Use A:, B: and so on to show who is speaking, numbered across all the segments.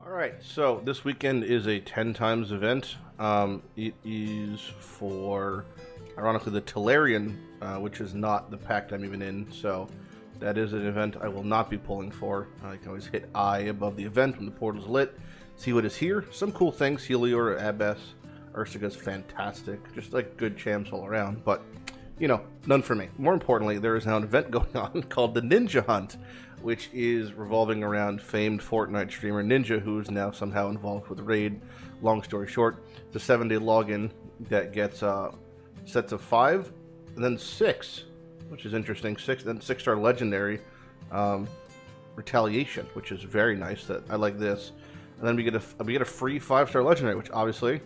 A: Alright, so this weekend is a 10 times event. It is for, ironically, the Tellurian, which is not the Pact I'm even in, so that is an event I will not be pulling for. I can always hit I above the event when the portal's lit, see what is here. Some cool things, Helior, Abbess, Ursica's fantastic, just like good champs all around, but, you know, none for me. More importantly, there is now an event going on called the Ninja Hunt, which is revolving around famed Fortnite streamer Ninja, who is now somehow involved with Raid. Long story short, it's a 7-day login that gets sets of 5, and then 6, which is interesting. 6, then 6-star legendary retaliation, which is very nice. That I like this, and then we get a free 5-star legendary, which obviously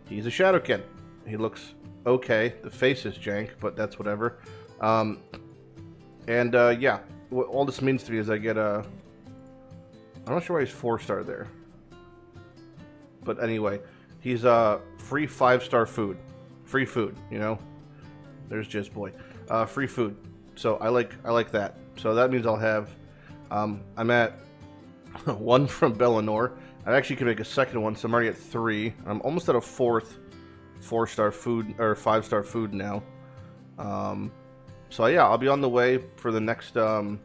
A: he's a Shadowkin. He looks okay. The face is jank, but that's whatever. Yeah. What all this means to me is I get a... I'm not sure why he's 4-star there. But anyway, he's a free 5-star food. Free food, you know? There's Jizz Boy. Free food. So I like that. So that means I'll have... I'm at 1 from Bellinor. I actually could make a second one, so I'm already at 3. I'm almost at a 4th 4-star food, or 5-star food now. So yeah, I'll be on the way for the next, probably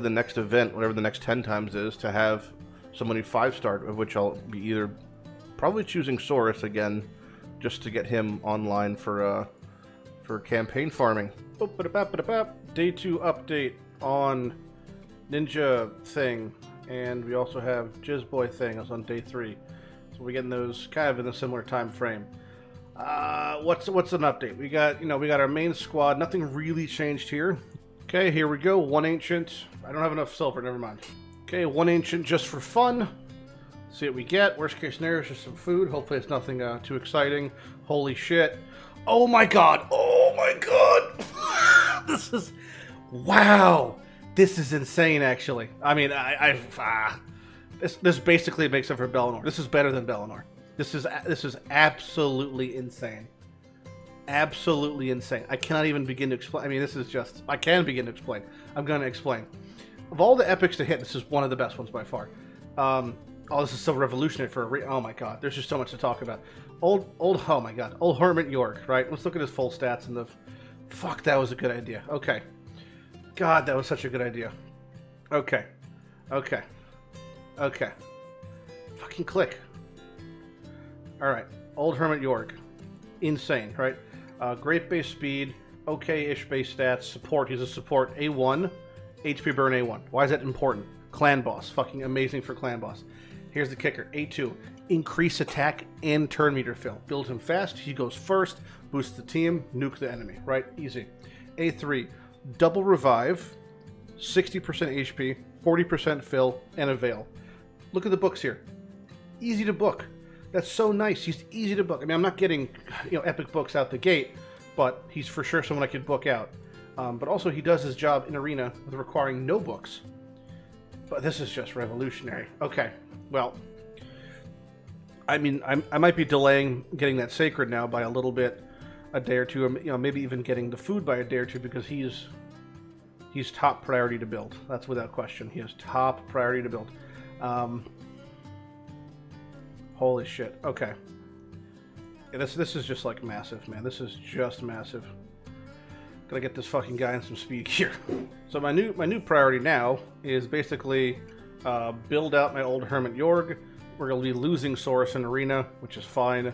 A: the next event, whatever the next 10 times is, to have somebody 5-star, of which I'll be either probably choosing Saurus again, just to get him online for campaign farming.
B: Day 2 update on Ninja thing, and we also have Jizz Boy thing. I was on day 3, so we're getting those kind of in a similar time frame. What's an update? We got our main squad. Nothing really changed here. Okay, here we go. 1 ancient. I don't have enough silver. Never mind. Okay, 1 ancient just for fun. See what we get. Worst case scenario is just some food. Hopefully it's nothing too exciting. Holy shit! Oh my god! Oh my god! This is wow. This is insane. Actually, I mean, this basically makes up for Bellinor. This is better than Bellinor. This is absolutely insane. Absolutely insane. I cannot even begin to explain. I mean, this is just... I can begin to explain. I'm going to explain. Of all the epics to hit, this is one of the best ones by far. Oh, this is so revolutionary for a... Oh my god. There's just so much to talk about. Oh my god. Old Hermit York, right? Let's look at his full stats and the... Fuck, that was a good idea. Okay. God, that was such a good idea. Okay. Okay. Okay. Fucking click. Alright, Old Hermit York. Insane, right? Great base speed, okay-ish base stats, support, he's a support, A1, HP burn A1. Why is that important? Clan boss, fucking amazing for clan boss. Here's the kicker, A2, increase attack and turn meter fill. Build him fast, he goes first, boost the team, nuke the enemy, right? Easy. A3, double revive, 60% HP, 40% fill, and a veil. Look at the books here. Easy to book. That's so nice. He's easy to book. I mean, I'm not getting, epic books out the gate, but he's for sure someone I could book out. But also, he does his job in Arena with requiring no books. But this is just revolutionary. Okay, well, I mean, I might be delaying getting that Sacred now by a little bit, a day or two, or maybe even getting the food by a day or two, because he's top priority to build. That's without question. He is top priority to build. Holy shit. Okay. Yeah, this is just like massive, man. This is just massive. Gotta get this fucking guy in some speed gear. So my new priority now is basically build out my Old Hermit Yorg. We're gonna be losing Saurus in Arena, which is fine.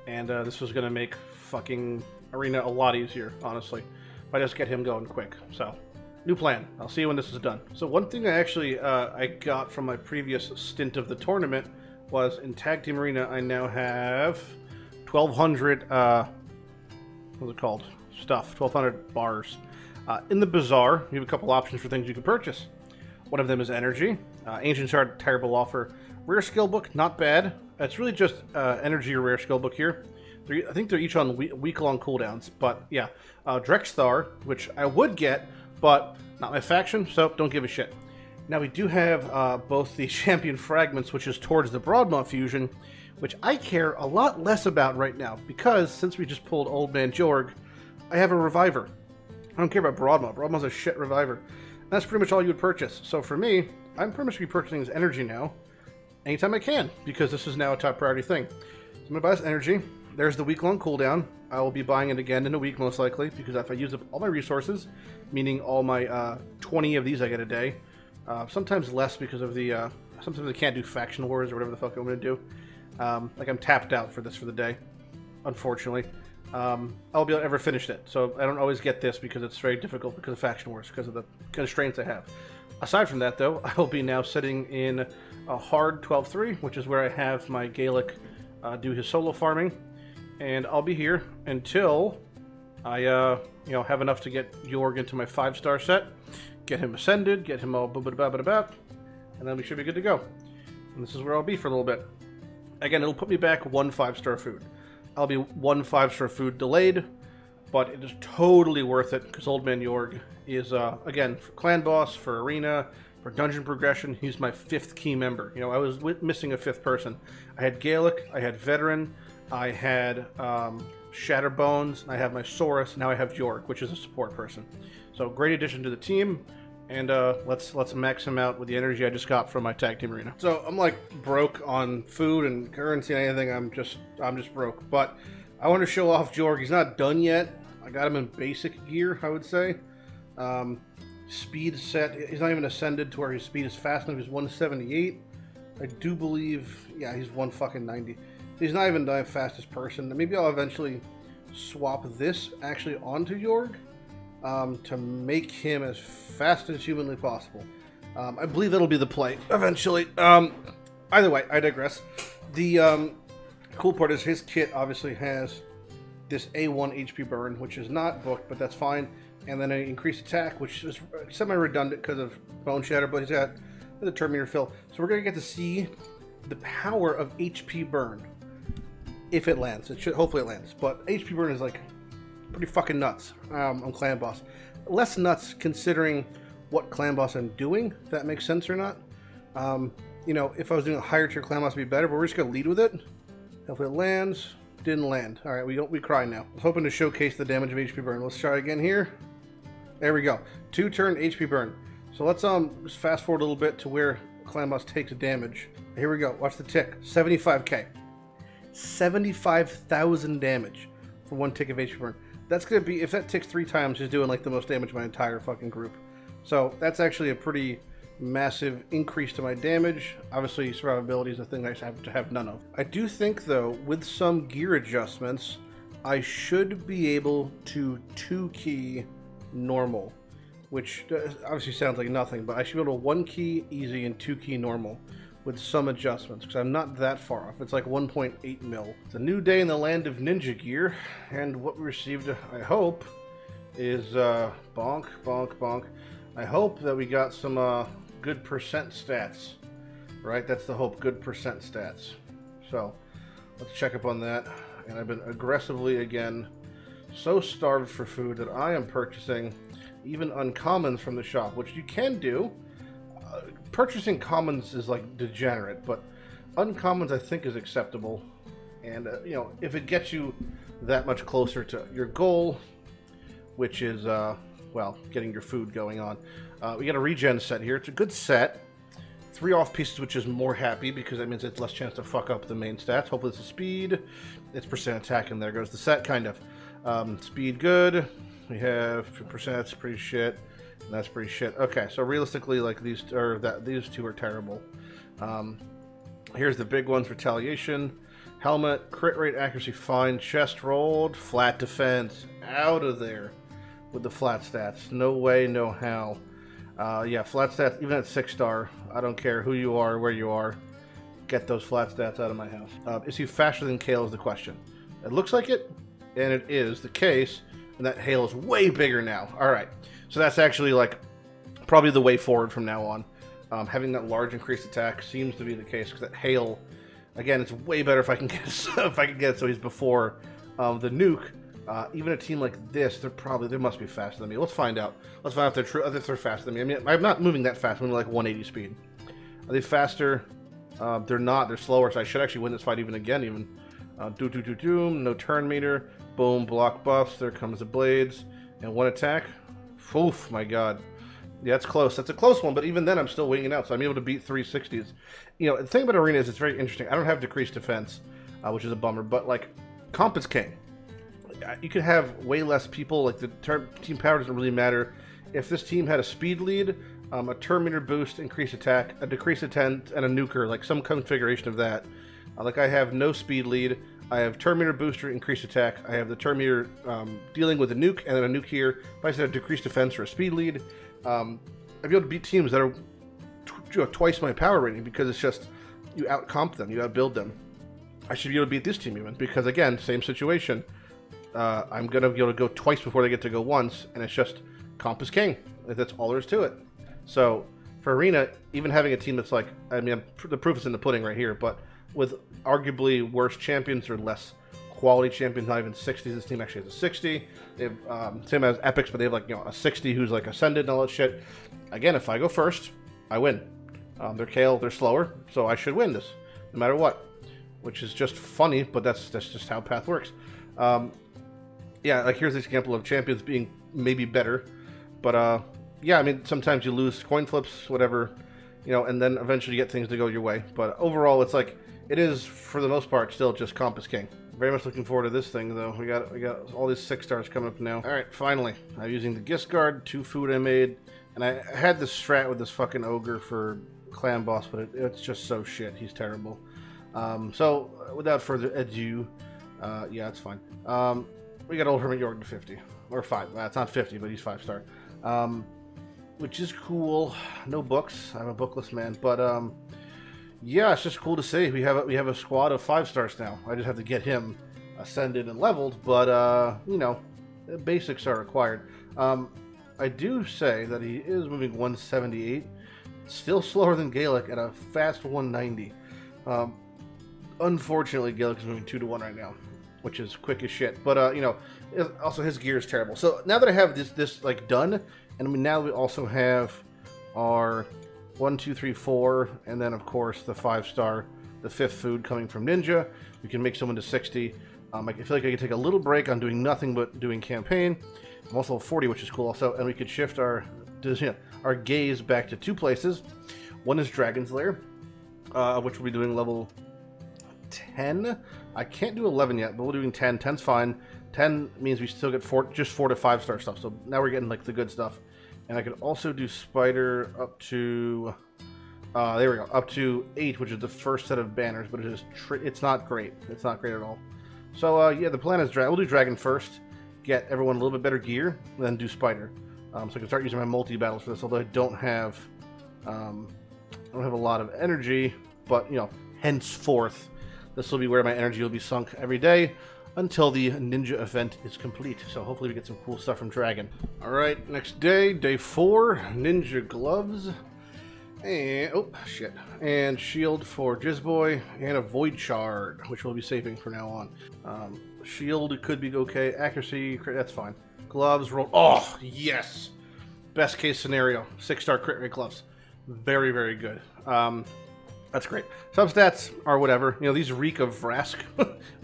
B: And this was gonna make fucking Arena a lot easier, honestly. If I just get him going quick. So, new plan. I'll see you when this is done. So one thing I actually I got from my previous stint of the tournament was in Tag Team Arena, I now have 1,200, what's it called? Stuff. 1,200 bars. In the Bazaar, you have a couple options for things you can purchase. One of them is Energy. Ancient Shard, terrible offer. Rare Skill Book, not bad. It's really just Energy or Rare Skill Book here. I think they're each on week-long cooldowns, but yeah. Drexthar, which I would get, but not my faction, so don't give a shit. Now we do have both the Champion Fragments, which is towards the Broadmaw fusion, which I care a lot less about right now, because since we just pulled Old Man Jorg, I have a Reviver. I don't care about Broadmaw. Broadmaw's a shit Reviver. And that's pretty much all you would purchase. So for me, I'm pretty much going to be purchasing his Energy now, anytime I can, because this is now a top priority thing. So I'm going to buy this energy. There's the week-long cooldown. I will be buying it again in a week, most likely, because if I use up all my resources, meaning all my 20 of these I get a day, sometimes less because of the, sometimes I can't do faction wars or whatever the fuck I'm going to do. Like I'm tapped out for this for the day, unfortunately. I'll be able to ever finish it, so I don't always get this because it's very difficult because of faction wars, because of the constraints I have. Aside from that, though, I'll be now sitting in a hard 12-3, which is where I have my Gaelic do his solo farming, and I'll be here until I, have enough to get Jorg into my 5-star set, get him ascended, get him all ba-ba-da-ba-da-ba, and then we should be good to go. And this is where I'll be for a little bit. Again, it'll put me back 1 5-star food. I'll be 1 5-star food delayed, but it is totally worth it because Old Man Jorg is, again, for clan boss, for arena, for dungeon progression, he's my 5th key member. You know, I was missing a 5th person. I had Gaelic, I had Veteran, I had Shatterbones, I have my Saurus, now I have Jorg, which is a support person. So great addition to the team, and let's max him out with the energy I just got from my tag team arena. So I'm like broke on food and currency and anything. I'm just broke. But I want to show off Jorg. He's not done yet. I got him in basic gear, I would say. Speed set. He's not even ascended to where his speed is fast enough. He's 178. I do believe, yeah, he's 190. He's not even the fastest person. Maybe I'll eventually swap this actually onto Jorg. To make him as fast as humanly possible. I believe that'll be the play eventually. Either way, I digress. The cool part is his kit obviously has this A1 HP burn, which is not booked, but that's fine. And then an increased attack, which is semi-redundant because of Bone Shatter, but he's got the Terminator fill. So we're going to get to see the power of HP burn. If it lands. It should, hopefully it lands. But HP burn is like pretty fucking nuts on Clan Boss. Less nuts considering what Clan Boss I'm doing, if that makes sense or not. You know, if I was doing a higher tier Clan Boss, it'd be better, but we're just going to lead with it. Hopefully it lands. Didn't land. Alright, we cry now. I was hoping to showcase the damage of HP burn. Let's try again here. There we go. 2-turn HP burn. So let's just fast forward a little bit to where Clan Boss takes damage. Here we go. Watch the tick. 75k. 75,000 damage for 1 tick of HP burn. That's going to be, if that ticks 3 times, he's doing like the most damage of my entire fucking group. So that's actually a pretty massive increase to my damage. Obviously, survivability is a thing I have to have none of. I do think, though, with some gear adjustments, I should be able to 2-key normal, which obviously sounds like nothing, but I should be able to 1-key easy and 2-key normal with some adjustments, because I'm not that far off. It's like 1.8 mil. It's a new day in the land of ninja gear, and what we received, I hope, is bonk, bonk, bonk. I hope that we got some good percent stats, right? That's the hope, good percent stats. So let's check up on that. And I've been aggressively, again, so starved for food that I am purchasing even uncommons from the shop, which you can do. Purchasing commons is like degenerate, but uncommons I think is acceptable. And you know, if it gets you that much closer to your goal, which is well, getting your food going on. We got a regen set here. It's a good set. 3 off pieces, which is more happy because that means it's less chance to fuck up the main stats. Hopefully it's a speed. It's percent attack, and there goes the set, kind of. Speed good. We have percent. That's pretty shit. And that's pretty shit. Okay, so realistically, like these two are terrible. Here's the big ones: retaliation, helmet, crit rate, accuracy, fine, chest rolled, flat defense. Out of there with the flat stats. No way, no how. Yeah, flat stats, even at 6-star, I don't care who you are, where you are, get those flat stats out of my house. Is he faster than Kale is the question. It looks like it, and it is the case, and that hail is way bigger now. Alright, so that's actually like probably the way forward from now on. Having that large increased attack seems to be the case, because that hail, again, it's way better if I can get it so he's before the nuke. Even a team like this, they must be faster than me. Let's find out. Let's find out if they're faster than me. I mean, I'm not moving that fast. I'm moving like 180 speed. Are they faster? They're not. They're slower, so I should actually win this fight even. Doom. No turn meter. Boom. Block buffs. There comes the blades. And 1 attack. Oof, my god. Yeah, it's close. That's a close one, but even then, I'm still winging out, so I'm able to beat 360s. You know, the thing about Arena is it's very interesting. I don't have decreased defense, which is a bummer, but, like, comp is king. You can have way less people. Like, the team power doesn't really matter. If this team had a speed lead, a Terminator boost, increased attack, a decreased attack, and a nuker, like some configuration of that. Like, I have no speed lead. I have Terminator booster, increased attack. I have the Terminator dealing with a nuke, and then a nuke here. If I said a decreased defense or a speed lead, I'd be able to beat teams that are twice my power rating because it's just you out-comp them, you out-build them. I should be able to beat this team even because, again, same situation. I'm going to be able to go twice before they get to go once, and it's just comp is king. That's all there is to it. So for Arena, even having a team that's like, I mean, the proof is in the pudding right here, but with arguably worse champions or less quality champions, not even 60s. This team actually has a 60. They have same as Epics, but they have like a 60 who's like ascended and all that shit. Again, if I go first, I win. They're Kale, they're slower, so I should win this no matter what. Which is just funny, but that's just how Path works. Yeah, like here's an example of champions being maybe better, but yeah, I mean sometimes you lose coin flips, whatever, and then eventually you get things to go your way. But overall, it's like it is for the most part still just comp is king. Very much looking forward to this thing though. We got all these 6 stars coming up now. All right, finally, I'm using the Gist Guard, 2 food I made, and I had this strat with this fucking ogre for clan boss, but it's just so shit. He's terrible. So without further ado, yeah, it's fine. We got Old Hermit York to 50 or 5. It's not 50, but he's 5-star, which is cool. No books. I'm a bookless man, but yeah, it's just cool to see. We have a squad of 5 stars now. I just have to get him ascended and leveled, but the basics are required. I do say that he is moving 178, still slower than Gaelic at a fast 190. Unfortunately, Gaelic is moving 2-1 right now, which is quick as shit. But also his gear is terrible. So now that I have this like done, and now we also have our 1, 2, 3, 4, and then of course the 5-star, the 5th food coming from Ninja. We can make someone to 60. I feel like I could take a little break on doing nothing but doing campaign. I'm also 40, which is cool also, and we could shift our gaze back to 2 places. One is Dragon's Lair, which we'll be doing level 10. I can't do 11 yet, but we're doing 10. 10's fine. 10 means we still get just 4 to 5-star stuff. So now we're getting like the good stuff. And I could also do Spider up to there we go, up to 8, which is the first set of banners, but it's not great. It's not great at all. So yeah, the plan is we'll do Dragon first, get everyone a little bit better gear, then do Spider. So I can start using my multi battles for this. Although I don't have a lot of energy, but henceforth, this will be where my energy will be sunk every day until the Ninja event is complete. So hopefully we get some cool stuff from Dragon. Alright, next day, day 4, Ninja gloves. And, oh, shit. And shield for Jizzboy, and a Void Shard, which we'll be saving from now on. Shield could be okay. Accuracy, that's fine. Gloves, roll. Oh, yes! Best case scenario. 6-star crit rate gloves. Very, very good. That's great. Substats are whatever. These reek of Vrask.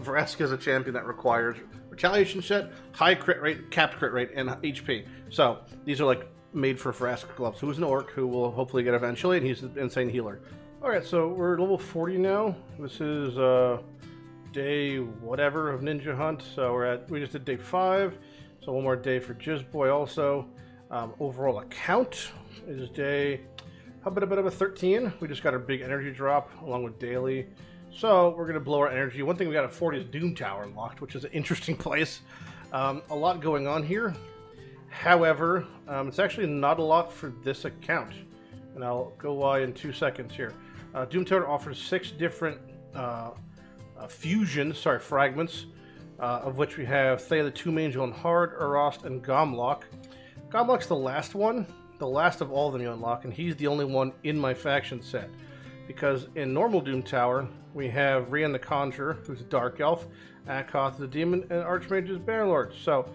B: Vrask is a champion that requires retaliation set, high crit rate, capped crit rate, and HP. So these are like made for Vrask gloves. Who's an orc who will hopefully get eventually, and he's an insane healer. Alright, so we're level 40 now. This is day whatever of Ninja Hunt. So we just did day 5. So one more day for Jizzboy also. Overall account is day a bit of a 13. We just got our big energy drop along with daily. So we're going to blow our energy. One thing we got at 40 is Doom Tower unlocked, which is an interesting place. A lot going on here. However, it's actually not a lot for this account. And I'll go why in 2 seconds here. Doom Tower offers 6 different fragments, of which we have Thea the Tomb Angel and Hard, Arost, and Gomlock. Gomlock's the last one. The last of all of them you unlock, and he's the only one in my faction set. Because in normal Doom Tower, we have Rian the Conjurer, who's a Dark Elf, Akoth the Demon, and Archmage is Bannerlord. So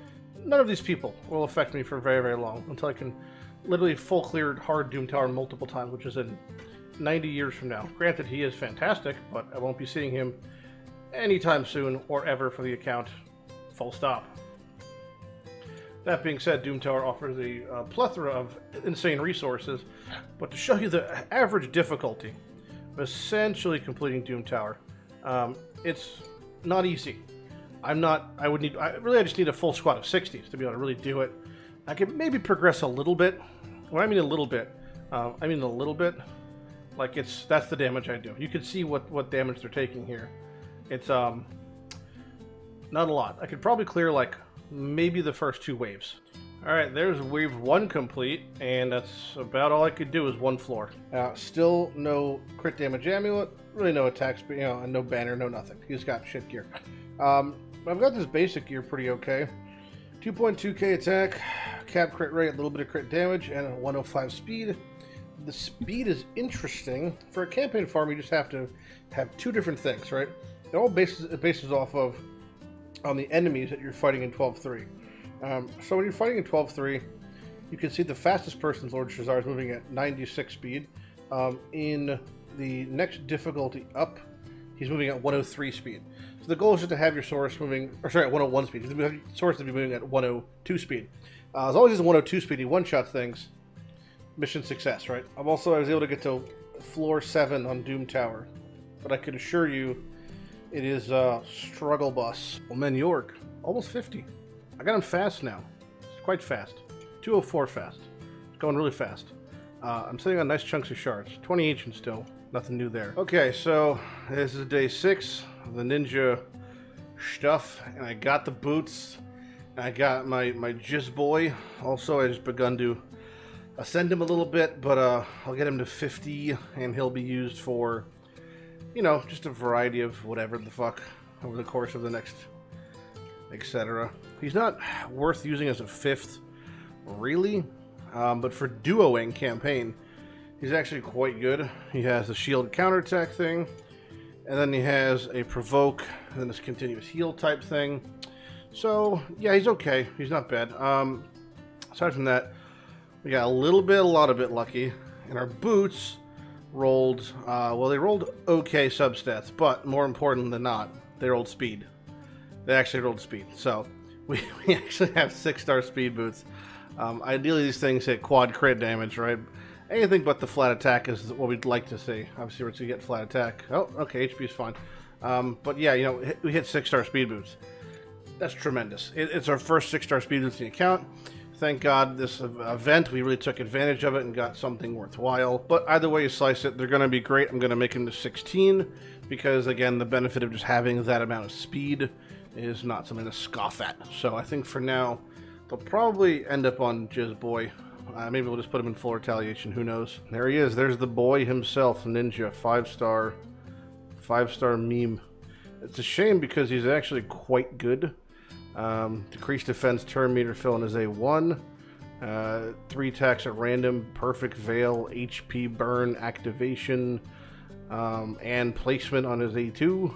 B: none of these people will affect me for very, very long, until I can literally full clear hard Doom Tower multiple times, which is in 90 years from now. Granted, he is fantastic, but I won't be seeing him anytime soon or ever for the account. Full stop. That being said, Doom Tower offers a plethora of insane resources, but to show you the average difficulty of essentially completing Doom Tower, it's not easy. I just need a full squad of 60s to be able to really do it. I could maybe progress a little bit. When I mean a little bit, like that's the damage I do. You can see what damage they're taking here. It's not a lot. I could probably clear like maybe the first 2 waves. Alright, there's wave 1 complete, and that's about all I could do is 1 floor. Still no crit damage amulet, really no attack speed, you know, and no banner, no nothing. He's got shit gear. I've got this basic gear pretty okay. 2.2k attack, cap crit rate, a little bit of crit damage, and a 105 speed. The speed is interesting. For a campaign farm, you just have to have 2 different things, right? It all bases off of on the enemies that you're fighting in 12.3. So when you're fighting in 12.3, you can see the fastest person's Lord Shazar is moving at 96 speed. In the next difficulty up, he's moving at 103 speed. So the goal is just to have your source moving, or sorry, at 101 speed. You have your source to be moving at 102 speed. As long as he's 102 speed, he one-shots things. Mission success, right? I was able to get to floor 7 on Doom Tower, but I could assure you, it is a struggle bus. Well, man, York, almost 50. I got him fast now. It's quite fast. 204 fast. It's going really fast. I'm sitting on nice chunks of shards. 20 ancient still. Nothing new there. Okay, so this is day 6 of the ninja stuff, and I got the boots. And I got my Jizz Boy. Also, I just begun to ascend him a little bit, but I'll get him to 50, and he'll be used for, you know, just a variety of whatever the fuck over the course of the next, etc. He's not worth using as a 5th, really, but for duoing campaign, he's actually quite good. He has the shield counterattack thing, and then he has a provoke, and then this continuous heal type thing. So, yeah, he's okay. He's not bad. Aside from that, we got a lot of bit lucky, and our boots rolled, well, they rolled okay substats, but more important than not, they rolled speed. They actually rolled speed. So, we actually have 6-star speed boots. Ideally, these things hit quad crit damage, right? Anything but the flat attack is what we'd like to see. Obviously, we're going to get flat attack. Oh, okay, HP is fine. But yeah, you know, we hit 6-star speed boots. That's tremendous. It's our first 6-star speed boots in the account. Thank God this event, we really took advantage of it and got something worthwhile. But either way you slice it, they're going to be great. I'm going to make them to 16 because, again, the benefit of just having that amount of speed is not something to scoff at. So I think for now, they'll probably end up on Jizz Boy. Maybe we'll just put him in full retaliation. Who knows? There he is. There's the boy himself, Ninja. 5-star meme. It's a shame because he's actually quite good. Decreased defense, turn meter fill in his A1. 3 attacks at random, perfect veil, HP burn, activation, and placement on his A2.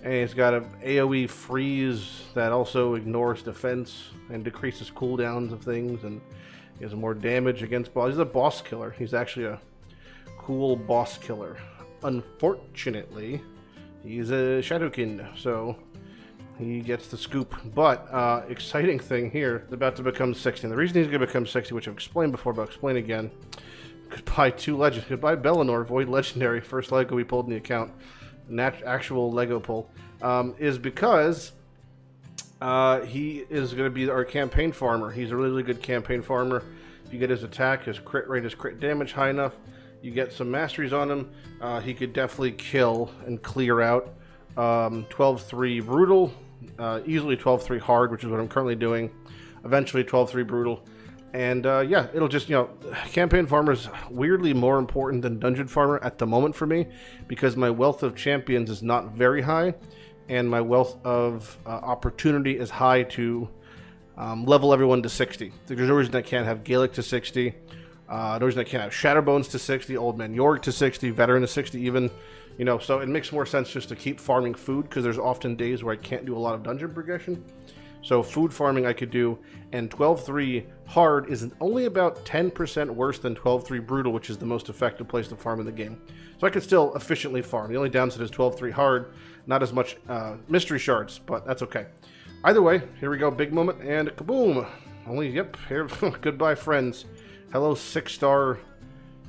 B: And he's got an AoE freeze that also ignores defense and decreases cooldowns of things, and he has more damage against boss. He's a boss killer. He's actually a cool boss killer. Unfortunately, he's a Shadowkin, so he gets the scoop. But exciting thing here, he's about to become 60. And the reason he's going to become 60, which I've explained before, but I'll explain again. Goodbye 2 legends. Goodbye Bellinor, Void Legendary. First Lego we pulled in the account. Actual Lego pull. Is because he is going to be our campaign farmer. He's a really, really good campaign farmer. If you get his attack, his crit rate, his crit damage high enough, you get some masteries on him, he could definitely kill and clear out 12-3 brutal, easily 12-3 hard, which is what I'm currently doing, eventually 12-3 brutal, and yeah, it'll just, you know, campaign farmer is weirdly more important than dungeon farmer at the moment for me, because my wealth of champions is not very high, and my wealth of opportunity is high to level everyone to 60. There's no reason I can't have Gaelic to 60, no reason I can't have Shatterbones to 60, Old Man York to 60, Veteran to 60 even, you know, so it makes more sense just to keep farming food, because there's often days where I can't do a lot of dungeon progression. So food farming I could do, and 12-3 hard is only about 10% worse than 12-3 brutal, which is the most effective place to farm in the game. So I could still efficiently farm. The only downside is 12-3 hard, not as much mystery shards, but that's okay. Either way, here we go, big moment, and kaboom! Only, yep, here, goodbye, friends. Hello, 6-star,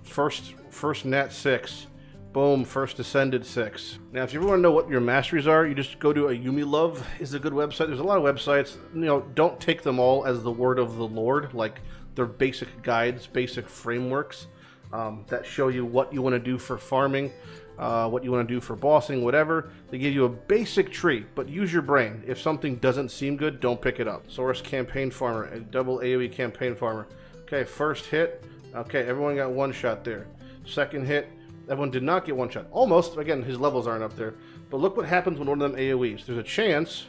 B: first nat 6. Boom, first ascended 6. Now, if you ever want to know what your masteries are, you just go to a Yumi Love is a good website. There's a lot of websites. You know, don't take them all as the word of the Lord. Like, they're basic guides, basic frameworks that show you what you want to do for farming, what you want to do for bossing, whatever. They give you a basic tree, but use your brain. If something doesn't seem good, don't pick it up. Source Campaign Farmer, a double AoE Campaign Farmer. Okay, first hit. Okay, everyone got one shot there. Second hit. Everyone did not get one shot. Almost. Again, his levels aren't up there. But look what happens when one of them AoEs. There's a chance.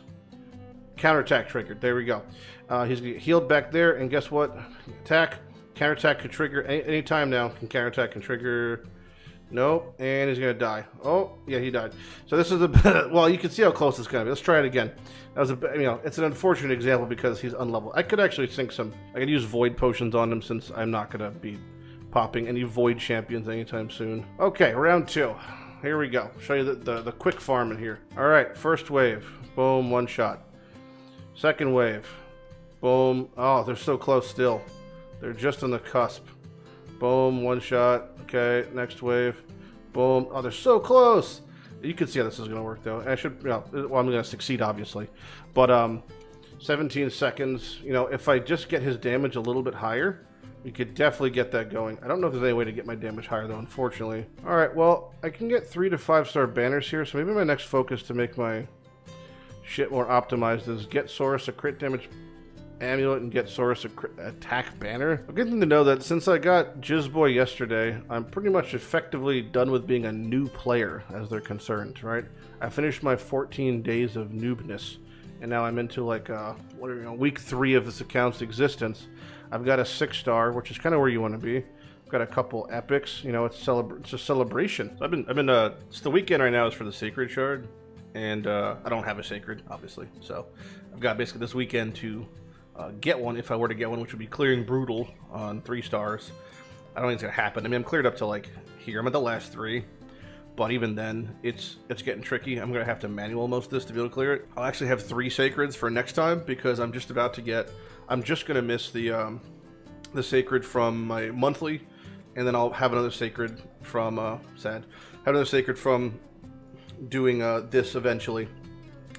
B: Counterattack triggered. There we go. He's healed back there. And guess what? Attack. Counterattack can trigger any time now. Counterattack can trigger. Nope. And he's going to die. Oh, yeah, he died. So this is a... Well, you can see how close it's going to be. Let's try it again. That was a... You know, it's an unfortunate example because he's unleveled. I could actually sink some... I could use Void Potions on him since I'm not going to be popping any Void champions anytime soon. Okay, round 2. Here we go. Show you the quick farming here. Alright, first wave. Boom, one shot. Second wave. Boom. Oh, they're so close still. They're just on the cusp. Boom, one shot. Okay, next wave. Boom. Oh, they're so close. You can see how this is going to work, though. I should, you know, well, I'm going to succeed, obviously. But, 17 seconds. You know, if I just get his damage a little bit higher, we could definitely get that going. I don't know if there's any way to get my damage higher, though, unfortunately. Alright, well, I can get 3 to 5-star banners here, so maybe my next focus to make my shit more optimized is get Saurus a crit damage amulet and get Saurus a crit attack banner. A good thing to know that since I got Jizzboy yesterday, I'm pretty much effectively done with being a new player as they're concerned, right? I finished my 14 days of noobness, and now I'm into like week 3 of this account's existence. I've got a 6-star, which is kind of where you want to be. I've got a couple epics. You know, it's a celebration. So I've been it's the weekend right now is for the sacred shard, and I don't have a sacred, obviously. So I've got basically this weekend to get one if I were to get one, which would be clearing brutal on 3 stars. I don't think it's gonna happen. I mean, I'm cleared up to like here. I'm at the last 3. But even then, it's getting tricky. I'm going to have to manual most of this to be able to clear it. I'll actually have 3 sacreds for next time because I'm just about to get... I'm just going to miss the sacred from my monthly, and then I'll have another sacred from... Have another sacred from doing this eventually.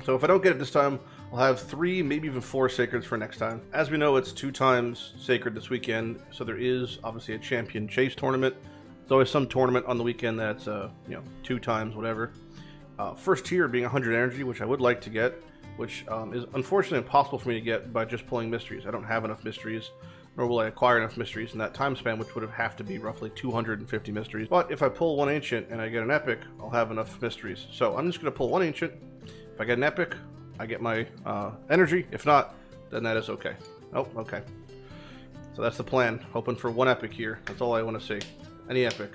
B: So if I don't get it this time, I'll have 3, maybe even 4 sacreds for next time. As we know, it's 2 times sacred this weekend, so there is obviously a champion chase tournament. There's always some tournament on the weekend that's, you know, 2 times, whatever. First tier being 100 energy, which I would like to get, which is unfortunately impossible for me to get by just pulling mysteries. I don't have enough mysteries, nor will I acquire enough mysteries in that time span, which would have to be roughly 250 mysteries. But if I pull 1 ancient and I get an epic, I'll have enough mysteries. So I'm just going to pull 1 ancient. If I get an epic, I get my energy. If not, then that is okay. Oh, okay. So that's the plan. Hoping for 1 epic here. That's all I want to see. Any epic.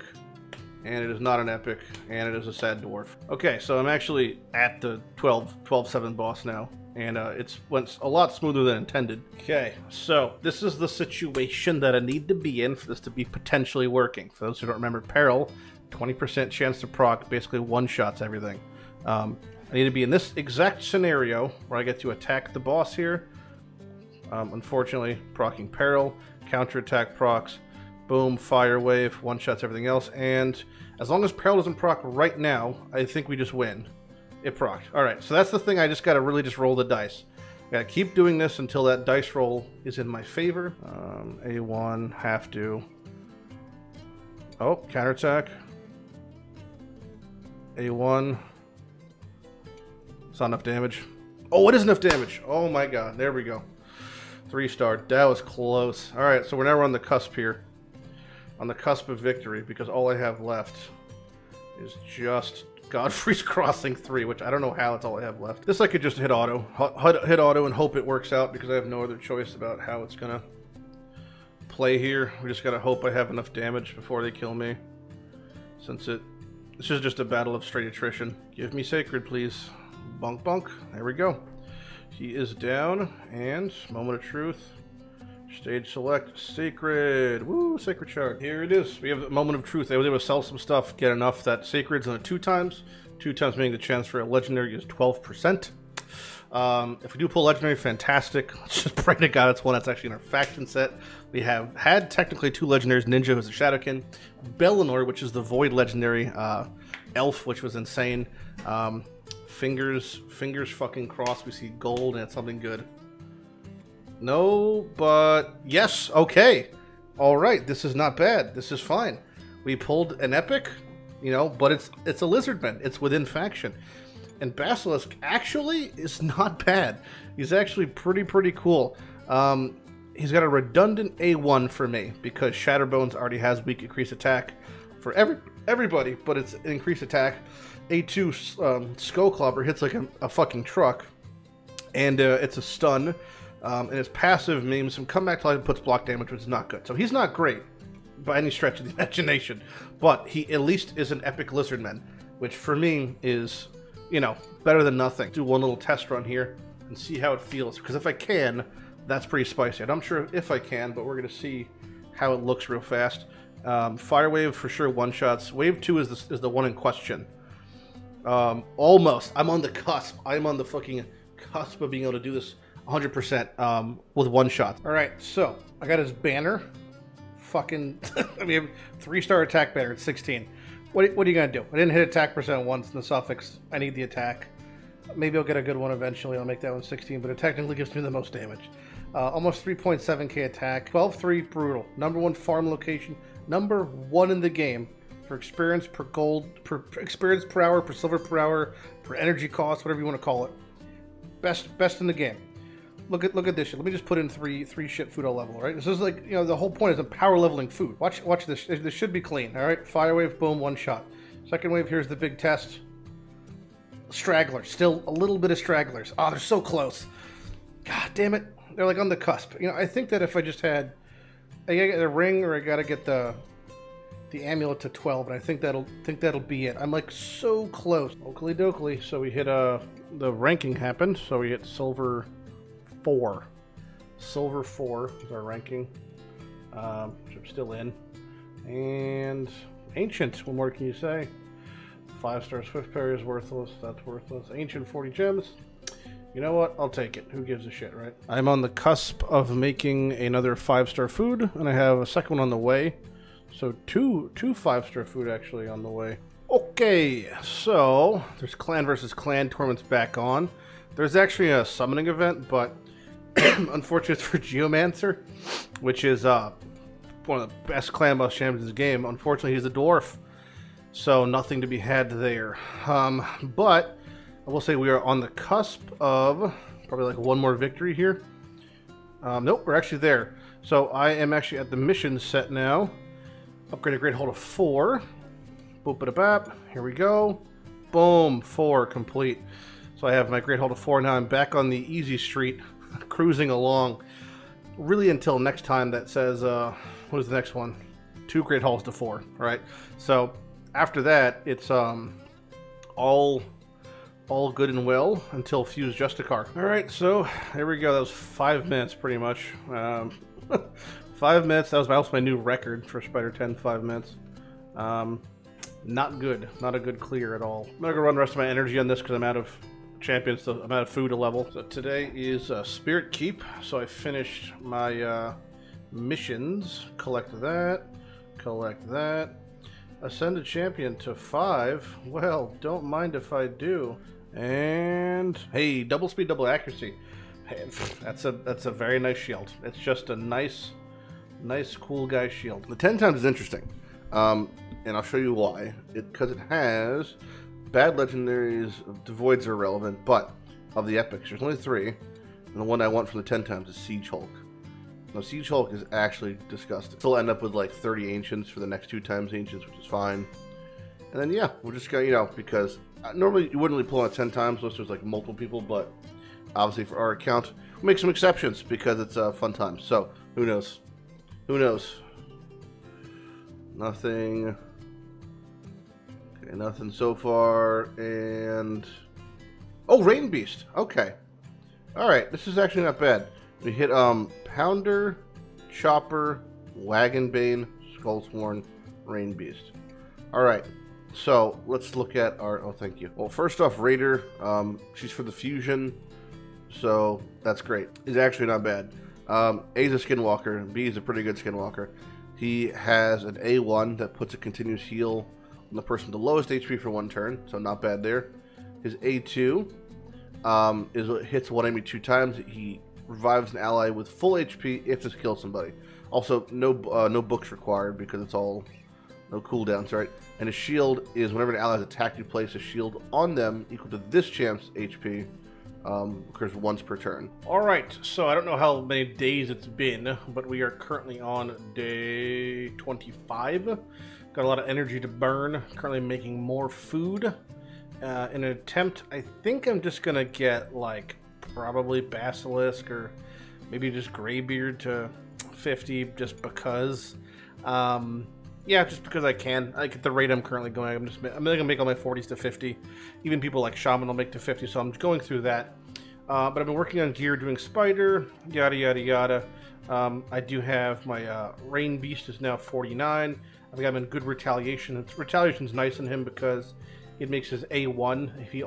B: And it is not an epic. And it is a sad dwarf. Okay, so I'm actually at the 12-7 boss now. And it's went a lot smoother than intended. Okay, so this is the situation that I need to be in for this to be potentially working. For those who don't remember, Peril, 20% chance to proc, basically one-shots everything. I need to be in this exact scenario where I get to attack the boss here. Unfortunately, proccing Peril, counterattack procs, boom, fire wave, one-shots everything else, and as long as Peril doesn't proc right now, I think we just win. It procced. Alright, so that's the thing, I just gotta really just roll the dice. Gotta keep doing this until that dice roll is in my favor. A1, have to. Oh, counterattack. A1. It's not enough damage. Oh, it is enough damage! Oh my god, there we go. 3-star. That was close. Alright, so we're now on the cusp here. On the cusp of victory, because all I have left is just Godfrey's Crossing 3, which I don't know how it's all I have left. This I could just hit auto. Hit auto and hope it works out, because I have no other choice about how it's gonna play here. We just gotta hope I have enough damage before they kill me. Since this is just a battle of straight attrition. Give me Sacred, please. Bonk bonk. There we go. He is down, and moment of truth. Stage select, Sacred. Woo, Sacred Shard. Here it is. We have a moment of truth. I was able to sell some stuff, get enough that Sacred's on it 2 times. 2 times meaning the chance for a legendary is 12%. If we do pull legendary, fantastic. Let's just pray to God it's one that's actually in our faction set. We have had technically 2 legendaries, Ninja, who's a Shadowkin, Bellinor, which is the Void legendary, Elf, which was insane. Fingers fucking crossed we see gold and it's something good. No, but yes, okay. Alright, this is not bad. This is fine. We pulled an epic, you know, but it's a Lizardman. It's within faction. And Basilisk actually is not bad. He's actually pretty cool. He's got a redundant A1 for me because Shatterbones already has weak increased attack for everybody, but it's increased attack. A2 Skull Clobber hits like a fucking truck, and it's a stun. And his passive means some comeback to life puts block damage, which is not good. So he's not great by any stretch of the imagination, but he at least is an epic Lizardman, which for me is, you know, better than nothing. Do one little test run here and see how it feels, because if I can, that's pretty spicy. I'm not sure if I can, but we're going to see how it looks real fast. Fire Wave for sure one-shots. Wave 2 is the one in question. Almost. I'm on the cusp. I'm on the fucking cusp of being able to do this 100% with one-shots. Alright, so I got his banner. Fucking, I mean, 3-star attack banner at 16. What are you going to do? I didn't hit attack percent once in the suffix. I need the attack. Maybe I'll get a good one eventually. I'll make that one 16, but it technically gives me the most damage. Almost 3.7k attack. 12-3 brutal. #1 farm location. #1 in the game for experience per gold, per experience per hour, per silver per hour, per energy cost, whatever you want to call it. Best in the game. Look at this shit. Let me just put in three shit food all level, right? This is like, you know, the whole point is a power leveling food. Watch this. This should be clean, all right? Fire wave, boom, one shot. Second wave, here's the big test. Stragglers. Still a little bit of stragglers. Oh, they're so close. God damn it. They're like on the cusp. You know, I think that if I just had, I gotta get a ring or I gotta get the amulet to 12, and I think that'll be it. I'm like so close. Oakley dokley. So we hit the ranking happened. So we hit silver 4. Silver 4 is our ranking, which I'm still in. And Ancient, what more can you say? 5-star Swift Parry is worthless. That's worthless. Ancient 40 gems. You know what? I'll take it. Who gives a shit, right? I'm on the cusp of making another 5-star food, and I have a second one on the way. So two 5-star food actually on the way. Okay, so there's clan versus clan tournaments back on. There's actually a summoning event, but unfortunately it's for Geomancer, which is one of the best clan boss champions in the game. Unfortunately, he's a dwarf, so nothing to be had there. But I will say we are on the cusp of probably like one more victory here. Nope, we're actually there. So I am actually at the mission set now. Upgrade a great hold of 4. Boop it a bap. Here we go. Boom, 4 complete. So I have my great hold of 4 now. I'm back on the easy street, cruising along. Really until next time that says, what is the next one? 2 great holds to 4, right? So after that, it's all good and well until Fuse Justicar. All right, so there we go. That was 5 minutes pretty much. 5 minutes. That was also my new record for Spider 10. 5 minutes. Not good. Not a good clear at all. I'm gonna go run the rest of my energy on this because I'm out of champions, so I'm out of food to level. So today is Spirit Keep. So I finished my missions. Collect that. Collect that. Ascend a champion to 5. Well, don't mind if I do. And hey, double speed, double accuracy. Hey, that's a very nice shield. It's just a nice cool guy shield. The 10 times is interesting, and I'll show you why. Because it has bad legendaries. The voids are irrelevant, but of the epics, there's only 3, and the one I want from the 10 times is Siege Hulk. Now, Siege Hulk is actually disgusting. Still end up with like 30 ancients for the next 2 times ancients, which is fine. And then yeah, we're just gonna, you know, because normally you wouldn't really pull out 10 times unless there's like multiple people, but obviously for our account, we'll make some exceptions because it's a fun time. So who knows? Who knows? Nothing. Okay, nothing so far. And oh, Rain Beast. Okay. All right. This is actually not bad. We hit Pounder, Chopper, Wagonbane, Skullsworn, Rain Beast. All right. So let's look at our. Oh, thank you. Well, first off, Raider. She's for the fusion.
A: so that's great. He's actually not bad. A is a skinwalker, B is a pretty good skinwalker. He has an A1 that puts a continuous heal on the person with the lowest HP for 1 turn, so not bad there. His A2 hits one enemy 2 times. He revives an ally with full HP if this kills somebody. Also, no books required because it's all no cooldowns, right? And his shield is whenever an ally is attacked, you place a shield on them equal to this champ's HP. Occurs once per turn.
B: Alright, so I don't know how many days it's been, but we are currently on day 25. Got a lot of energy to burn. Currently making more food. In an attempt, I think I'm just gonna get like probably Basilisk or maybe just Greybeard to 50 just because. Yeah, just because I can. Like at the rate I'm currently going, I'm gonna make all my 40s to 50. Even people like Shaman will make to 50, so I'm going through that. But I've been working on gear, doing Spider, yada yada yada. I do have my Rain Beast is now 49. I've got him in good retaliation. Retaliation's nice on him because it makes his A1. If he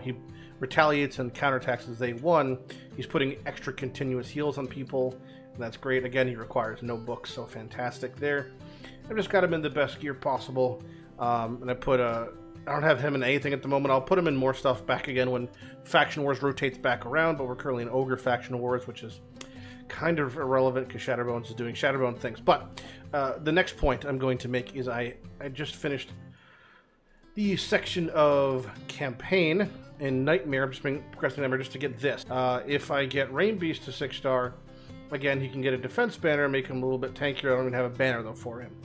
B: he retaliates and counterattacks his A1, he's putting extra continuous heals on people, and that's great. Again, he requires no books, so fantastic there. I've just got him in the best gear possible, and I don't have him in anything at the moment. I'll put him in more stuff back again when Faction Wars rotates back around, but we're currently in Ogre Faction Wars, which is kind of irrelevant because Shatterbones is doing Shatterbone things. But the next point I'm going to make is I just finished the section of campaign in Nightmare. I'm just progressing Nightmare just to get this. If I get Rain Beast to 6-star, again, he can get a defense banner, make him a little bit tankier. I don't even have a banner, though, for him.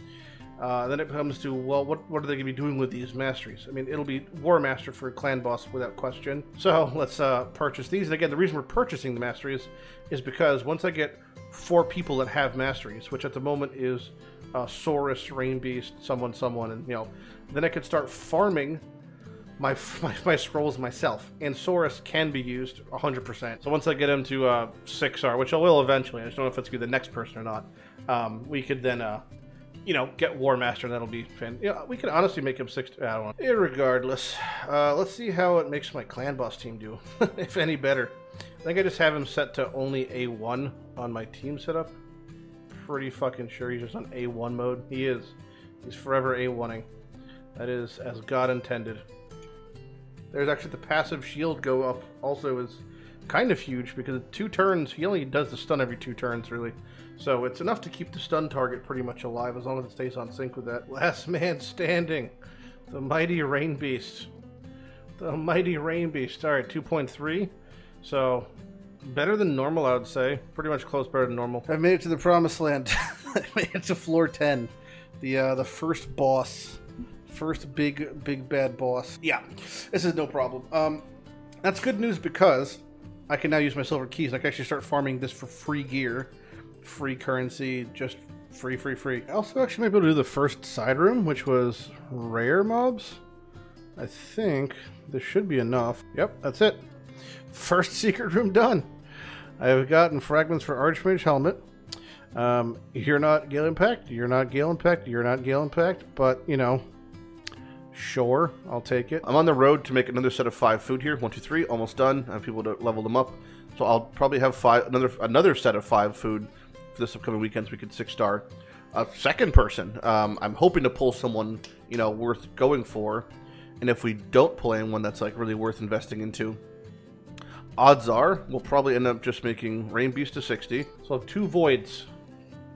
B: Then it comes to, well, what are they going to be doing with these masteries? I mean, it'll be War Master for Clan Boss without question. So let's purchase these. And again, the reason we're purchasing the masteries is because once I get 4 people that have masteries, which at the moment is Saurus, Rain Beast, someone, and, you know, then I could start farming my scrolls myself. And Saurus can be used 100%. So once I get him to 6-star, which I will eventually, I just don't know if it's going to be the next person or not, we could then... you know, get War Master, and that'll be fan. Yeah, we could honestly make him 6. I don't know. Irregardless, let's see how it makes my Clan Boss team do, if any better. I think I just have him set to only A1 on my team setup. Pretty fucking sure he's just on A1 mode. He is. He's forever A1ing. That is as God intended. There's actually the passive shield go up. Also is kind of huge because 2 turns. He only does the stun every 2 turns, really. So it's enough to keep the stun target pretty much alive as long as it stays on sync with that. Last man standing. The mighty Rain Beast. The mighty Rain Beast. Alright, 2.3. So, better than normal, I would say. Pretty much close, better than normal. I've made it to the promised land. I made it to floor 10. The first boss. First big bad boss. Yeah, this is no problem. That's good news because I can now use my silver keys. I can actually start farming this for free gear. Free currency, just free. I also actually might be able to do the first side room, which was rare mobs. I think this should be enough. Yep, that's it. First secret room done. I have gotten fragments for Archmage Helmet. You're not Gaellen Pact, you're not Gaellen Pact, you're not Gaellen Pact, but, you know, sure, I'll take it. I'm on the road to make another set of 5 food here. 1, 2, 3, almost done. I have people to level them up. So I'll probably have another set of 5 food for this upcoming weekend so we could 6-star. Second person, I'm hoping to pull someone, you know, worth going for. And if we don't pull anyone that's like really worth investing into, odds are we'll probably end up just making Rain Beast to 60. So 2 voids,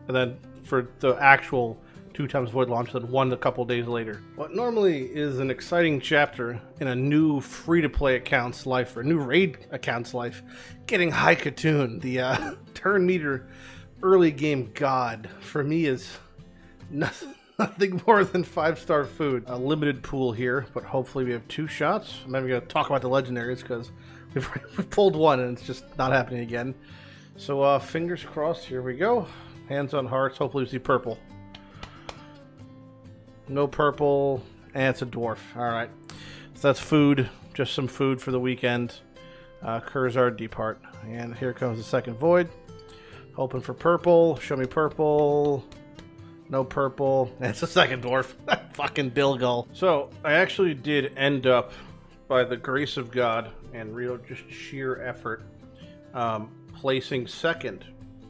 B: and then for the actual 2 times void launch, then 1 a couple days later. What normally is an exciting chapter in a new free-to-play account's life, or a new raid account's life, getting High Katoon, the turn meter early game god, for me is nothing more than 5-star food. A limited pool here, but hopefully we have 2 shots. I'm not even going to talk about the legendaries because we've pulled 1 and it's just not happening again. So fingers crossed, here we go. Hands on hearts, hopefully we see purple. No purple, and it's a dwarf. Alright, so that's food, just some food for the weekend. Curzard, depart. And here comes the second void. Hoping for purple, show me purple. No purple, and it's a second dwarf. Fucking Dilgull. So, I actually did end up, by the grace of God and real just sheer effort, placing second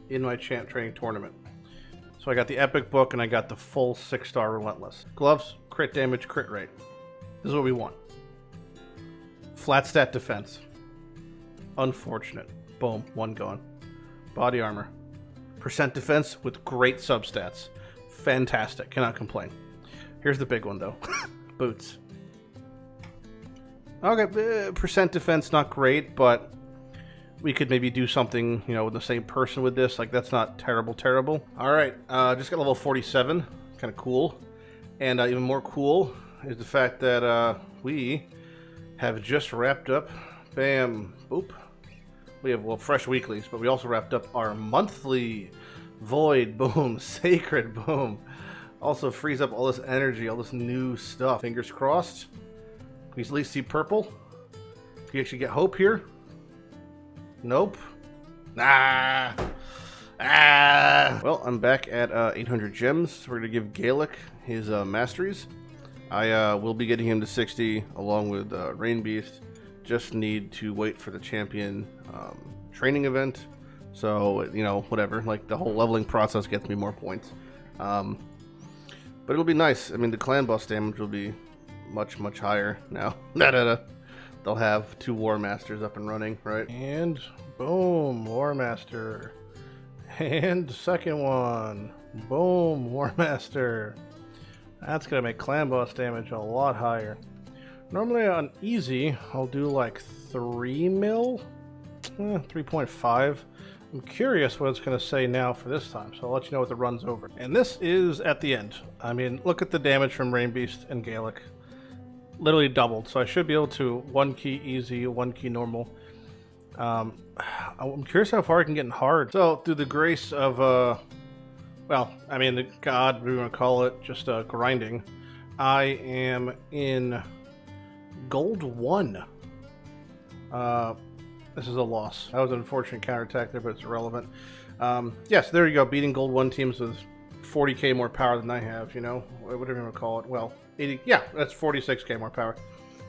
B: in my champ training tournament. So I got the epic book and I got the full 6-star relentless. Gloves, crit damage, crit rate. This is what we want. Flat stat defense. Unfortunate. Boom, 1 gone. Body armor. Percent defense with great substats. Fantastic, cannot complain. Here's the big one though. Boots. Okay, percent defense not great, but we could maybe do something, you know, with the same person with this. Like, that's not terrible. All right, just got level 47. Kind of cool. And even more cool is the fact that we have just wrapped up. Bam. Boop. We have, well, fresh weeklies, but we also wrapped up our monthly void. Boom. Sacred. Boom. Also frees up all this energy, all this new stuff. Fingers crossed. Can we at least see purple? Can you actually get hope here? Nope. Ah. Well, I'm back at 800 gems. We're going to give Gaelic his masteries. I will be getting him to 60 along with Rain Beast. Just need to wait for the champion training event. So, you know, whatever. Like, the whole leveling process gets me more points. But it'll be nice. I mean, the clan boss damage will be much higher now. They'll have 2 War Masters up and running, right? And boom, War Master. And second one. Boom, War Master. That's gonna make clan boss damage a lot higher. Normally on easy, I'll do like 3 mil, 3.5. I'm curious what it's gonna say now for this time, so I'll let you know what the run's over. And this is at the end. I mean, look at the damage from Rain Beast and Gaelic. Literally doubled, so I should be able to 1 key easy, 1 key normal. I'm curious how far I can get in hard. So through the grace of well, I mean, the god, whatever you want to call it, just grinding, I am in gold 1. This is a loss. That was an unfortunate counterattack there, but it's irrelevant. Yes, there you go, beating gold 1 teams with 40k more power than I have, you know, whatever you want to call it. Well, 80, yeah, that's 46k more power.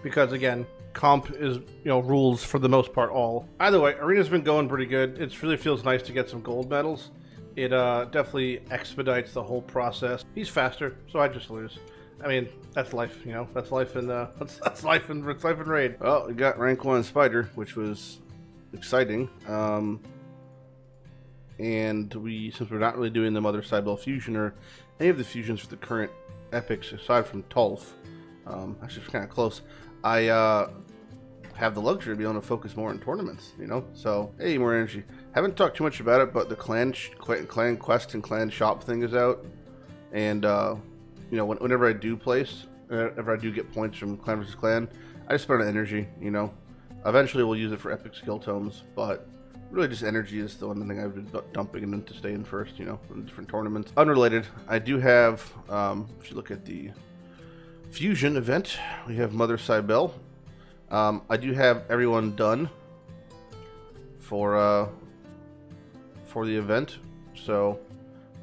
B: Because again, comp is, you know, rules for the most part all. Either way, arena's been going pretty good. It really feels nice to get some gold medals. It definitely expedites the whole process. He's faster, so I just lose. I mean, that's life, you know. That's life in that's life in raid. Well, we got rank 1 Spider, which was exciting. And since we're not really doing the Mother Cybele fusion or any of the fusions for the current epics aside from Tolf, actually kind of close, I have the luxury of being able to focus more on tournaments, you know. So hey, more energy. Haven't talked too much about it, but the clan quest and clan shop thing is out, and you know, whenever I do place, whenever I do get points from clan versus clan, I just spend energy, you know. Eventually we'll use it for epic skill tomes, but really just energy is the one thing I've been dumping in to stay in first, you know, in different tournaments. Unrelated, I do have, if you look at the fusion event, we have Mother Cybele. I do have everyone done for the event, so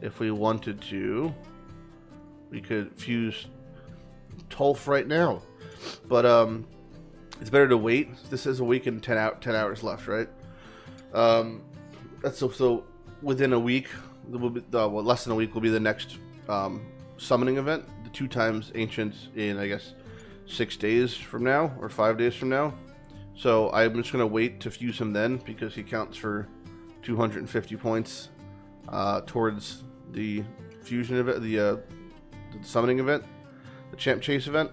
B: if we wanted to, we could fuse Tolf right now, but it's better to wait. This is a week and 10 hours left, right? That's so within a week, will be, well, less than a week will be the next summoning event. The 2 times ancients in, I guess, 6 days from now or 5 days from now. So I'm just gonna wait to fuse him then, because he counts for 250 points towards the fusion event, the summoning event, the champ chase event.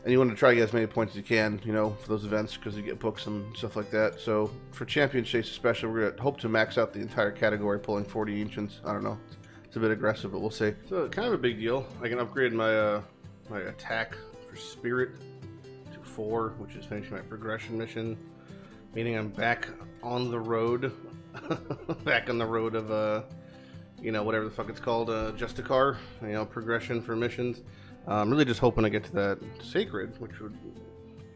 B: And you want to try to get as many points as you can, you know, for those events, because you get books and stuff like that. So for champion chase especially, we're going to hope to max out the entire category, pulling 40 ancients. I don't know. It's a bit aggressive, but we'll see. So kind of a big deal. I can upgrade my my attack for spirit to 4, which is finishing my progression mission, meaning I'm back on the road. Back on the road of, you know, whatever the fuck it's called, Justicar, you know, progression for missions. I'm really just hoping I get to that Sacred, which would...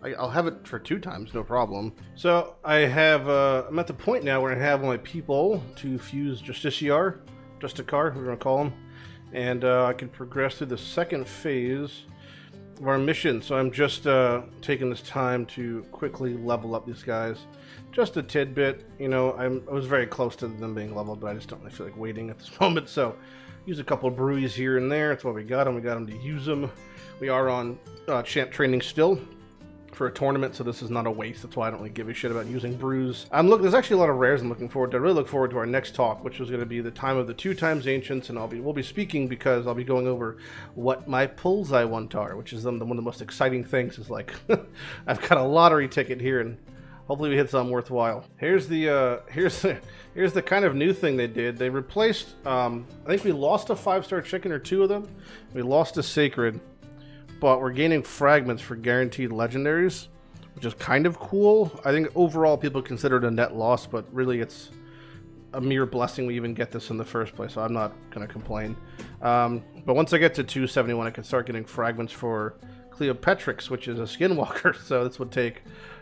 B: I'll have it for 2 times, no problem. So, I have... I'm at the point now where I have my people to fuse Justicar, whatever you want to call him. And I can progress through the second phase of our mission. So I'm just taking this time to quickly level up these guys. Just a tidbit, you know, I was very close to them being leveled, but I just don't really feel like waiting at this moment. So use a couple of brewies here and there. That's why we got them. We got them to use them. We are on champ training still for a tournament, so this is not a waste. That's why I don't really give a shit about using brews. There's actually a lot of rares I'm looking forward to. I really look forward to our next talk, which is going to be the time of the 2 times ancients, and we'll be speaking because I'll be going over what my pulls I want are, which is one of the most exciting things. Is like I've got a lottery ticket here, and hopefully we hit something worthwhile. Here's the kind of new thing they did. They replaced I think we lost a 5-star chicken or 2 of them. We lost a sacred, but we're gaining fragments for guaranteed legendaries, which is kind of cool. I think overall people consider it a net loss, but really it's a mere blessing we even get this in the first place, so I'm not going to complain. But once I get to 271, I can start getting fragments for Cleopetrix, which is a skinwalker, so this would take,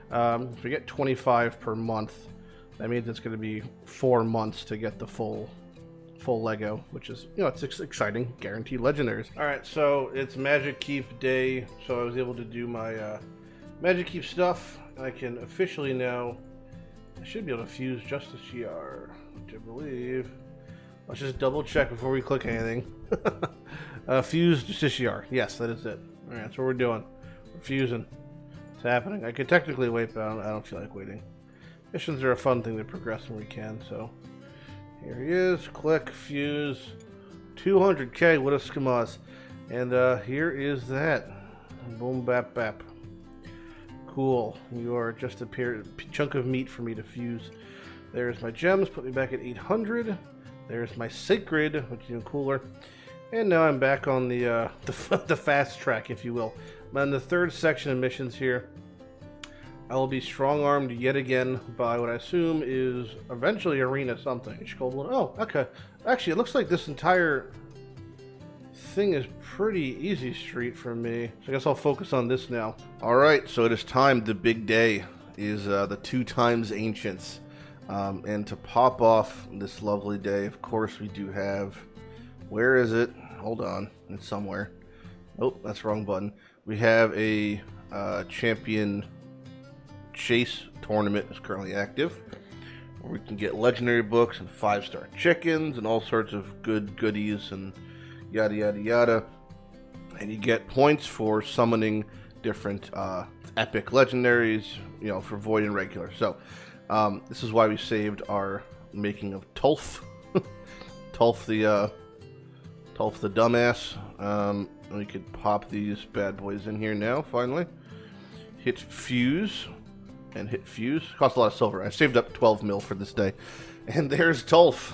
B: if we get 25 per month, that means it's going to be 4 months to get the full Lego, which is, you know, it's exciting. Guaranteed legendaries. Alright, so it's Magic Keep day, so I was able to do my Magic Keep stuff. I can officially now, I should be able to fuse Justice GR, which I believe, let's just double check before we click anything. Fuse Justice GR, yes, that is it. Alright, that's what we're doing. We're fusing. It's happening. I could technically wait, but I don't feel like waiting. Missions are a fun thing to progress when we can, so here he is. Click, fuse, 200k. What a schmozz. And here is that. Boom, bap, bap. Cool. You are just a chunk of meat for me to fuse. There's my gems. Put me back at 800. There's my sacred, which is even cooler. And now I'm back on the fast track, if you will. I'm on the 3rd section of missions here. I will be strong-armed yet again by what I assume is eventually arena something. Oh, okay. Actually, it looks like this entire thing is pretty easy street for me. So I guess I'll focus on this now. Alright, so it is time. The big day is the 2 times ancients. And to pop off this lovely day, of course, we do have... Where is it? Hold on. It's somewhere. Oh, that's the wrong button. We have a champion... Chase tournament is currently active, where we can get legendary books and 5-star chickens and all sorts of good goodies and yada yada yada, and you get points for summoning different epic legendaries, you know, for void and regular. So this is why we saved our making of Tulf. Tulf the dumbass. And we could pop these bad boys in here now. Finally hit fuse. And hit fuse. Cost a lot of silver. I saved up 12 mil for this day. And there's Tulf.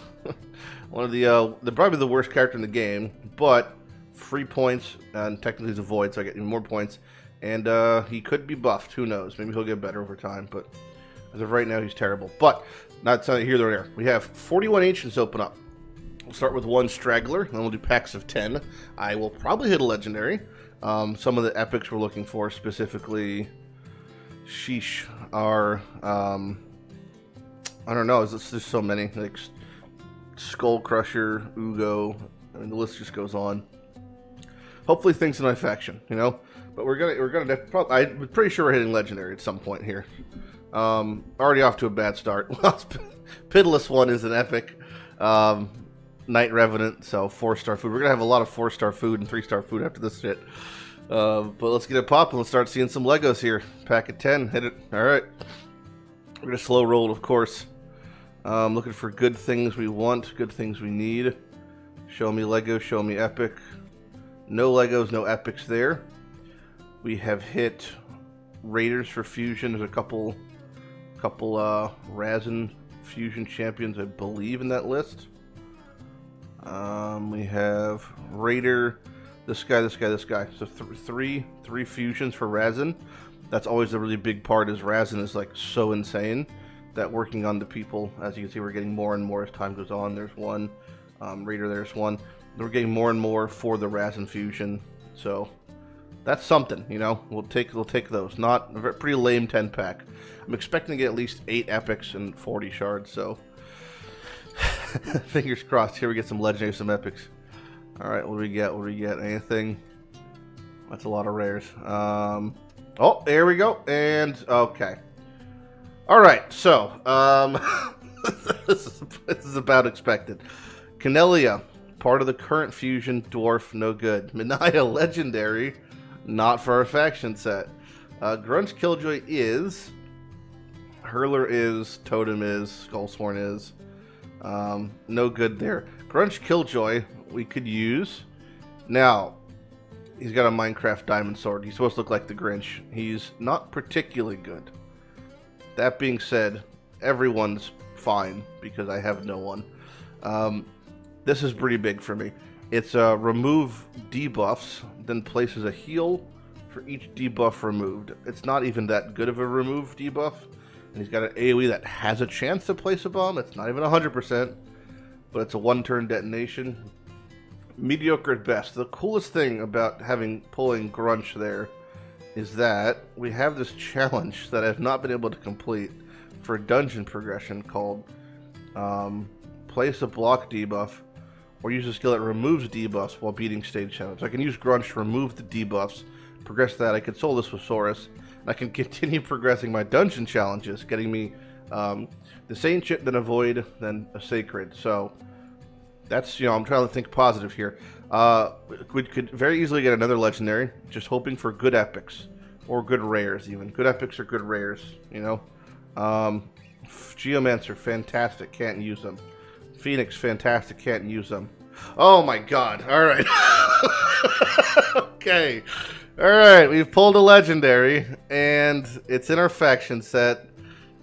B: One of the probably the worst character in the game, but free points, and technically he's a void, so I get even more points. And he could be buffed. Who knows? Maybe he'll get better over time, but as of right now, he's terrible. But not here nor there. We have 41 ancients open up. We'll start with 1 straggler, and then we'll do packs of 10. I will probably hit a legendary. Some of the epics we're looking for, specifically... Sheesh, are, I don't know, there's so many, like Skull Crusher, Ugo, I mean, the list just goes on. Hopefully things in my faction, you know, but we're gonna I'm pretty sure we're hitting legendary at some point here. Already off to a bad start. Pitiless one is an epic, Night Revenant, so 4-star food. We're gonna have a lot of 4-star food and 3-star food after this shit. But let's get it popping. Let's start seeing some Legos here. Pack of 10. Hit it. Alright. We're going to slow roll, of course. Looking for good things we want. Good things we need. Show me Lego. Show me epic. No Legos. No epics there. We have hit Raiders for fusion. There's a couple Razin fusion champions, I believe, in that list. We have Raider... This guy. So three fusions for Razin. That's always a really big part, is Razin is like so insane that working on the people, as you can see, we're getting more and more as time goes on. There's one. Raider, there's one. We're getting more and more for the Razin fusion. So that's something, you know. We'll take those. Not a pretty lame 10-pack. I'm expecting to get at least 8 epics and 40 shards, so fingers crossed. Here we get some legendary, some epics. Alright, what do we get? Anything?
A: That's a lot of rares. Oh, there we go. And, okay. Alright, so, this is about expected. Canelia, part of the current fusion, dwarf, no good. Minaya, legendary, not for our faction set. Grunge Killjoy is. Hurler is. Totem is. Skullsworn is. No good there. Grunge Killjoy, we could use. Now, he's got a Minecraft diamond sword. He's supposed to look like the Grinch. He's not particularly good. That being said, everyone's fine because I have no one. This is pretty big for me. It's remove debuffs, then places a heal for each debuff removed. It's not even that good of a remove debuff. And he's got an AoE that has a chance to place a bomb. It's not even 100%, but it's a one-turn detonation. Mediocre at best. The coolest thing about pulling Grunch there is that we have this challenge that I've not been able to complete for dungeon progression called place a block debuff or use a skill that removes debuffs while beating stage challenges. I can use Grunch to remove the debuffs, progress that. I can soul this with Saurus, and I can continue progressing my dungeon challenges, getting me this Ancient, then a Void, then a Sacred. So that's, I'm trying to think positive here. We could very easily get another legendary, just hoping for good epics or good rares even. Good epics or good rares, Geomancer, fantastic, can't use them. Phoenix, fantastic, can't use them. Oh my god, alright. Okay. Alright, we've pulled a legendary, and it's in our faction set,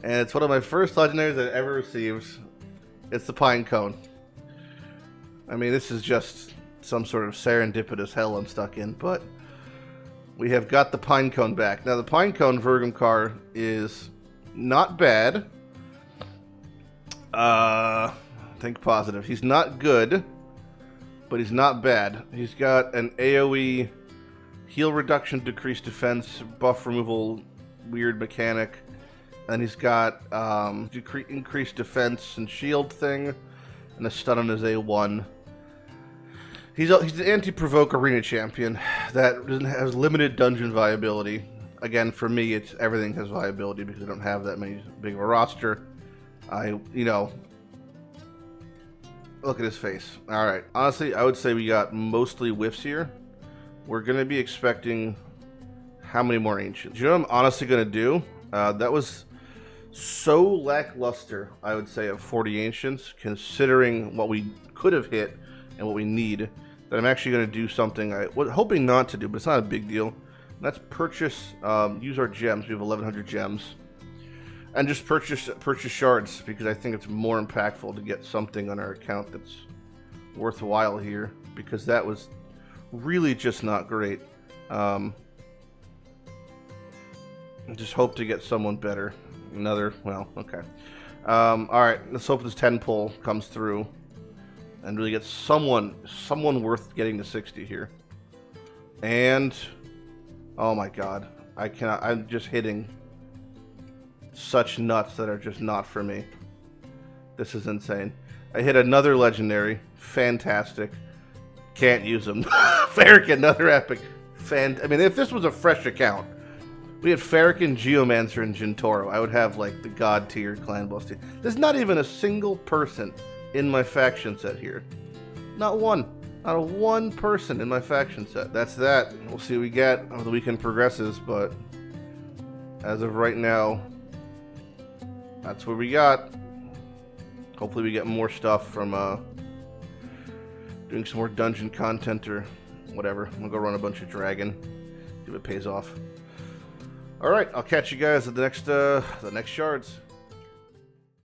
A: and it's one of my first legendaries I've ever received. It's the Pine Cone. I mean, this is just some sort of serendipitous hell I'm stuck in, but we have got the Pine Cone back. Now, the Pine Cone Vergamcar is not bad. Think positive. He's not good, but he's not bad. He's got an AoE heal reduction, decreased defense, buff removal, weird mechanic, and he's got increased defense and shield thing, and a stun on his A1. He's an anti-provoke arena champion that has limited dungeon viability. Again, for me, it's everything has viability because I don't have that big of a roster. Look at his face. Alright, honestly, I would say we got mostly whiffs here. We're going to be expecting how many more Ancients? You know what I'm honestly going to do? That was so lackluster, I would say, of 40 Ancients, considering what we could have hit and what we need, that I'm actually going to do something I was hoping not to do, but it's not a big deal. Let's purchase, use our gems. We have 1,100 gems. And just purchase shards, because I think it's more impactful to get something on our account that's worthwhile here, because that was really just not great. Just hope to get someone better. Okay. Alright, let's hope this 10 pull comes through and really get someone worth getting to 60 here. And oh my god, I'm just hitting such nuts that are just not for me. This is insane. I hit another legendary, fantastic. Can't use them. Farrakhan, another epic. I mean, if this was a fresh account, we had Farrakhan, Geomancer, and Jintoro, I would have like the god tier clan boss tier. There's not even a single person in my faction set here. Not one. Not a one person in my faction set. That's that. We'll see what we get as the weekend progresses, but as of right now, that's what we got. Hopefully we get more stuff from doing some more dungeon content or whatever. I'm gonna go run a bunch of dragon, see if it pays off. Alright, I'll catch you guys at the next shards.